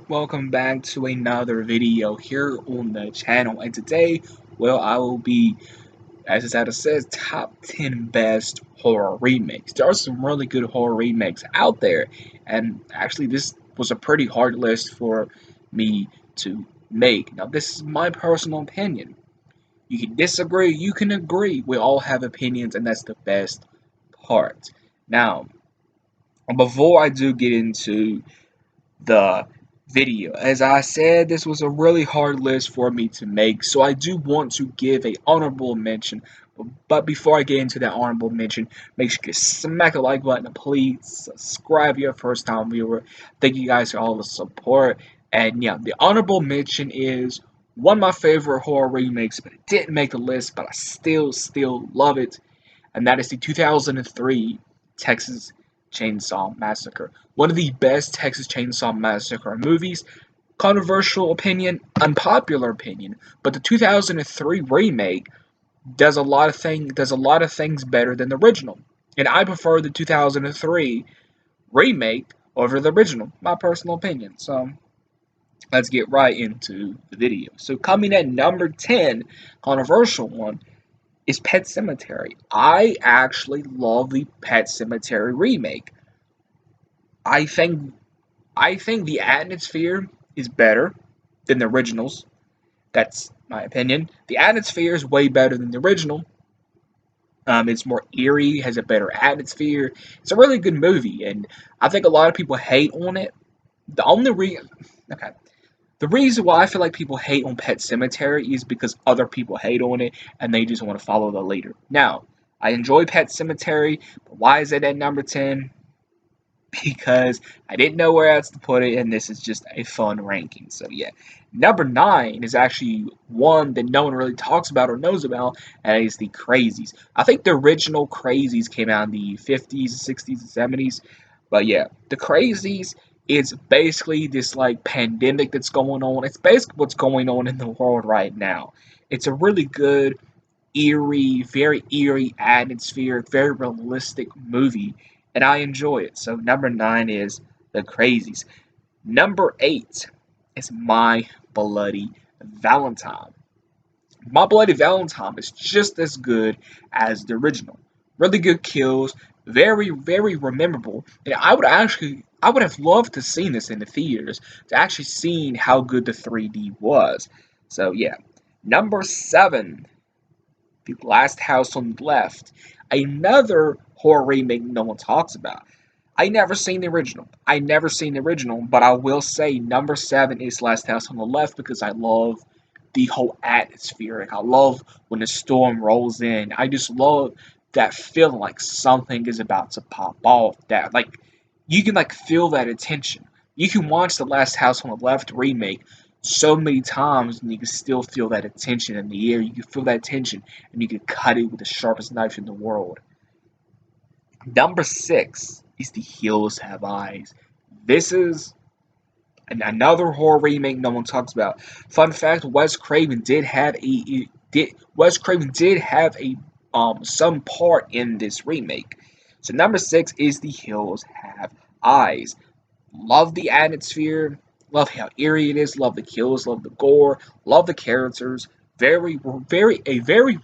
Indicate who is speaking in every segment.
Speaker 1: welcome back to another video here on the channel. And today, well, I will be, as the title says, top 10 best horror remakes. There are some really good horror remakes out there, and actually this was a pretty hard list for me to make. Now, this is my personal opinion. You can disagree, you can agree. We all have opinions, and that's the best part. Now, before I do get into the video. As I said, this was a really hard list for me to make, so I do want to give a honorable mention. But before I get into that honorable mention, make sure you smack the like button and please subscribe if you're a first time viewer. Thank you guys for all the support. And yeah, the honorable mention is one of my favorite horror remakes, but it didn't make the list, but I still love it. And that is the 2003 Texas Chainsaw Massacre. One of the best Texas Chainsaw Massacre movies. Controversial opinion, unpopular opinion, but the 2003 remake does a lot of things better than the original. And I prefer the 2003 remake over the original, my personal opinion. So let's get right into the video. So coming at number 10, controversial one, is Pet Sematary. I actually love the Pet Sematary remake. I think I think the atmosphere is better than the originals. That's my opinion. The atmosphere is way better than the original. It's more eerie, has a better atmosphere. It's a really good movie, and I think a lot of people hate on it. The only reason, okay, the reason why I feel like people hate on Pet Sematary is because other people hate on it, and they just want to follow the leader. Now, I enjoy Pet Sematary, but why is it at number 10? Because I didn't know where else to put it, and this is just a fun ranking. So yeah, number 9 is actually one that no one really talks about or knows about, and it's the Crazies. I think the original Crazies came out in the 50s, 60s, and 70s, but yeah, the Crazies is basically this like pandemic that's going on. It's basically what's going on in the world right now. It's a really good, very eerie atmosphere, very realistic movie, and I enjoy it. So number 9 is The Crazies. Number 8 is My Bloody Valentine. My Bloody Valentine is just as good as the original. Really good kills, very memorable. And I would have loved to seen this in the theaters to actually seen how good the 3D was. So yeah. Number 7, The Last House on the Left. Another horror remake no one talks about. I never seen the original. But I will say number 7 is Last House on the Left because I love the whole atmosphere. Like, I love when the storm rolls in. I just love that feeling like something is about to pop off. That like you can like feel that attention. You can watch the Last House on the Left remake so many times and you can still feel that attention in the air. You can feel that tension and you can cut it with the sharpest knife in the world. Number 6 is The Hills Have Eyes. This is another horror remake no one talks about. Fun fact: Wes Craven did have a some part in this remake. So number 6 is The Hills Have Eyes. Love the atmosphere, love how eerie it is, love the kills, love the gore, love the characters. Very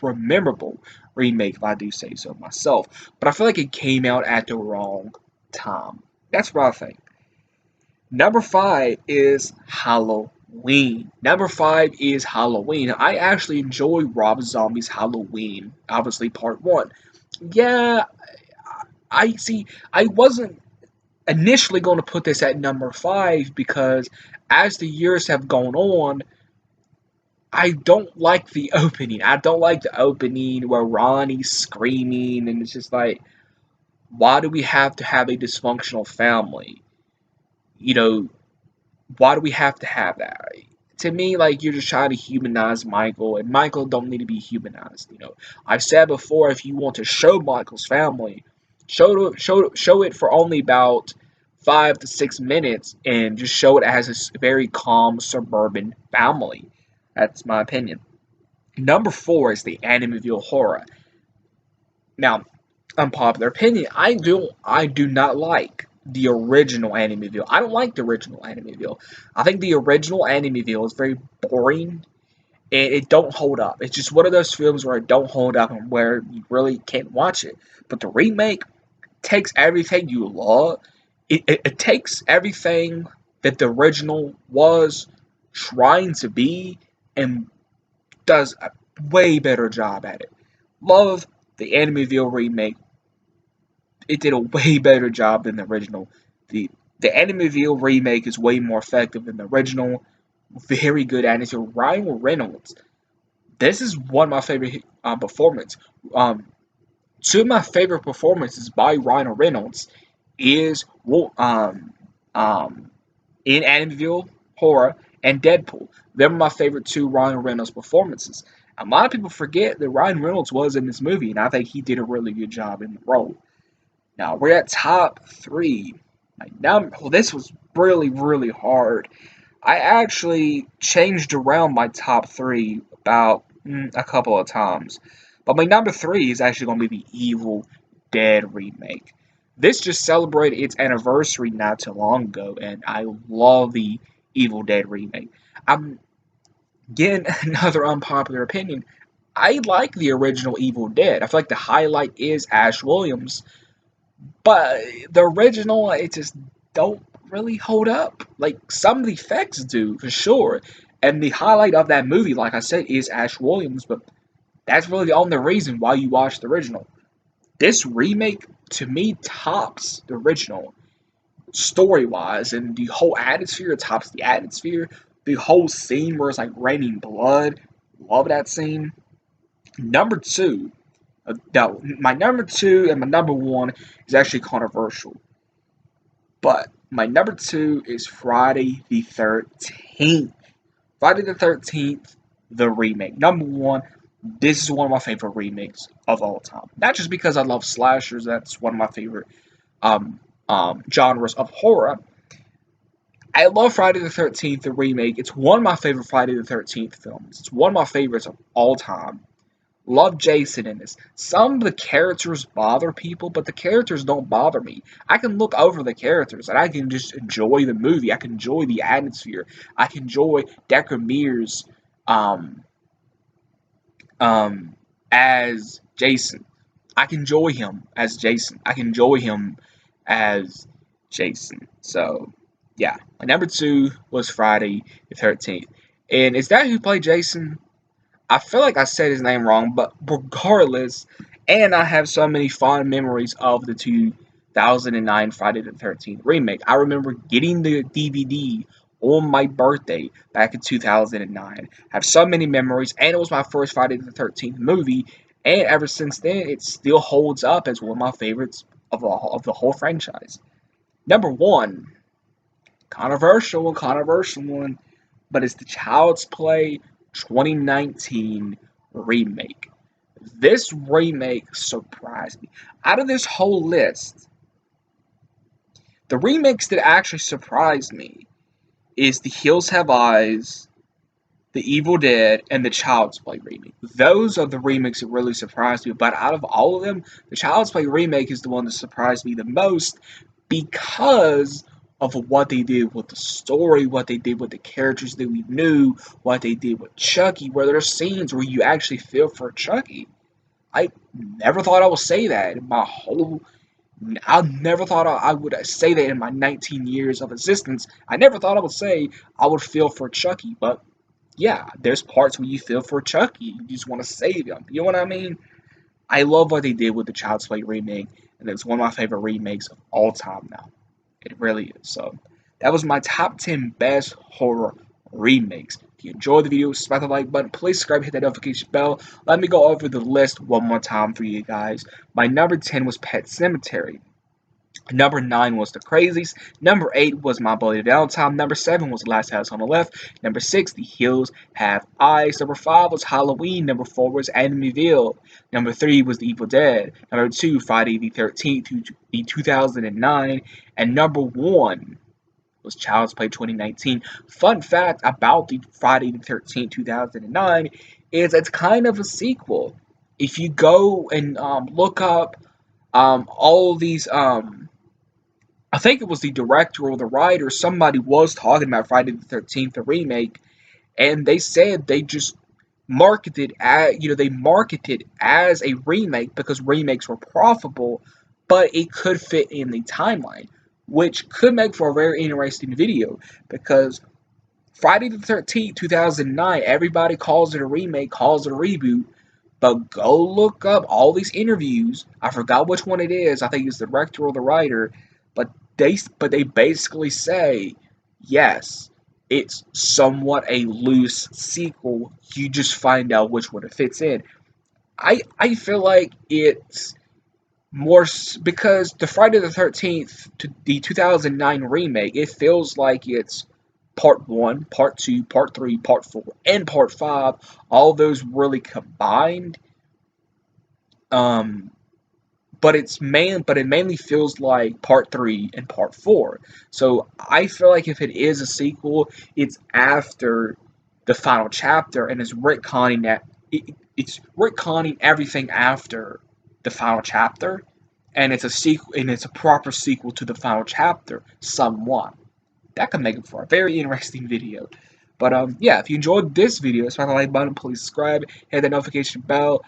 Speaker 1: memorable remake, if I do say so myself. But I feel like it came out at the wrong time. That's what I think. Number 5 is Halloween. Number 5 is Halloween. I actually enjoy Rob Zombie's Halloween, obviously part 1. Yeah, I see. I wasn't initially going to put this at number 5 because as the years have gone on, I don't like the opening. I don't like the opening where Ronnie's screaming and it's just like, why do we have to have a dysfunctional family? You know, why do we have to have that? To me, like, you're just trying to humanize Michael, and Michael don't need to be humanized. I've said before, if you want to show Michael's family, show it for only about 5 to 6 minutes, and just show it as a very calm suburban family. That's my opinion. Number 4 is the Amityville Horror. Now, unpopular opinion, I do not like the original Amityville. I don't like the original Amityville. I think the original Amityville is very boring and it don't hold up. It's just one of those films where it don't hold up and where you really can't watch it. But the remake takes everything you love. It takes everything that the original was trying to be and does a way better job at it. Love the Amityville remake. It did a way better job than the original. The the Amityville remake is way more effective than the original. Very good actor. Ryan Reynolds. This is one of my favorite performances. Two of my favorite performances by Ryan Reynolds is um, in Amityville Horror and Deadpool. They're my favorite two Ryan Reynolds performances. A lot of people forget that Ryan Reynolds was in this movie, and I think he did a really good job in the role. Now we're at top three. Well, this was really, really hard. I actually changed around my top three about a couple of times. But my number three is actually going to be the Evil Dead remake. This just celebrated its anniversary not too long ago, and I love the Evil Dead remake. I'm getting another unpopular opinion. I like the original Evil Dead. I feel like the highlight is Ash Williams, but the original, it just don't really hold up. Like some of the effects do for sure, and the highlight of that movie, like I said, is Ash Williams. But that's really the only reason why you watch the original. This remake to me tops the original story wise, and the whole atmosphere tops the atmosphere. The whole scene where it's like raining blood, love that scene. Number two, my number two and my number one is actually controversial. But my number two is Friday the 13th. Friday the 13th, the remake. Number one, this is one of my favorite remakes of all time. Not just because I love slashers, that's one of my favorite um, genres of horror. I love Friday the 13th, the remake. It's one of my favorite Friday the 13th films. It's one of my favorites of all time. Love Jason in this. Some of the characters bother people, but the characters don't bother me. I can look over the characters and I can just enjoy the movie. I can enjoy the atmosphere. I can enjoy Decker Mears um, as Jason. I can enjoy him as Jason. I can enjoy him as Jason. So, yeah. My number two was Friday the 13th. And is that who played Jason? I feel like I said his name wrong, but regardless, and I have so many fond memories of the 2009 Friday the 13th remake. I remember getting the DVD on my birthday back in 2009. I have so many memories, and it was my first Friday the 13th movie, and ever since then, it still holds up as one of my favorites of the whole franchise. Number one, controversial one, but it's the Child's Play 2019 remake. This remake surprised me. Out of this whole list, the remakes that actually surprised me is The Hills Have Eyes, The Evil Dead, and the Child's Play remake. Those are the remakes that really surprised me. But out of all of them, the Child's Play remake is the one that surprised me the most because of what they did with the story, what they did with the characters that we knew, what they did with Chucky, where there are scenes where you actually feel for Chucky. I never thought I would say that in my whole. I never thought I would say that in my 19 years of existence. I never thought I would say I would feel for Chucky, but yeah, there's parts where you feel for Chucky. You just want to save him. You know what I mean? I love what they did with the Child's Play remake, and it's one of my favorite remakes of all time now. It really is. So that was my top 10 best horror remakes. If you enjoyed the video, smash the like button. Please subscribe, hit that notification bell. Let me go over the list one more time for you guys. My number 10 was Pet Cemetery. Number 9 was The Crazies. Number 8 was My Bloody Valentine. Number 7 was Last House on the Left. Number 6, The Hills Have Eyes. Number 5 was Halloween. Number 4 was Amityville. Number 3 was The Evil Dead. Number 2, Friday the 13th, the 2009. And number 1 was Child's Play 2019. Fun fact about the Friday the 13th, 2009 is it's kind of a sequel. If you go and look up all these I think it was the director or the writer, somebody was talking about Friday the 13th, the remake, and they said they just they marketed as a remake because remakes were profitable, but it could fit in the timeline, which could make for a very interesting video because Friday the 13th, 2009, everybody calls it a remake, calls it a reboot, but go look up all these interviews. I forgot which one it is. I think it's the director or the writer, but they basically say, yes, it's somewhat a loose sequel. You just find out which one it fits in. I feel like it's more because the Friday the 13th, the 2009 remake, it feels like it's part 1, part 2, part 3, part 4, and part 5, all those really combined. Um, but it mainly feels like part 3 and part 4. So I feel like if it is a sequel, it's after the final chapter and it's retconning everything after the final chapter, and it's a sequel and it's a proper sequel to the final chapter somewhat. That could make it for a very interesting video. But yeah, if you enjoyed this video, smash the like button, please subscribe, hit the notification bell.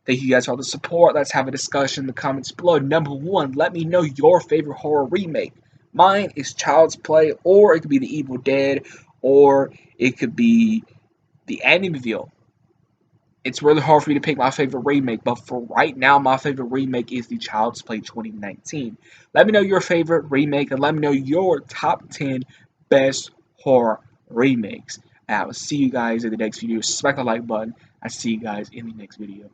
Speaker 1: Thank you guys for all the support. Let's have a discussion in the comments below. Number 1, let me know your favorite horror remake. Mine is Child's Play, or it could be The Evil Dead, or it could be The Amityville. It's really hard for me to pick my favorite remake, but for right now, my favorite remake is the Child's Play 2019. Let me know your favorite remake, and let me know your top 10 best horror remakes. And I will see you guys in the next video. Smack the like button. I see you guys in the next video.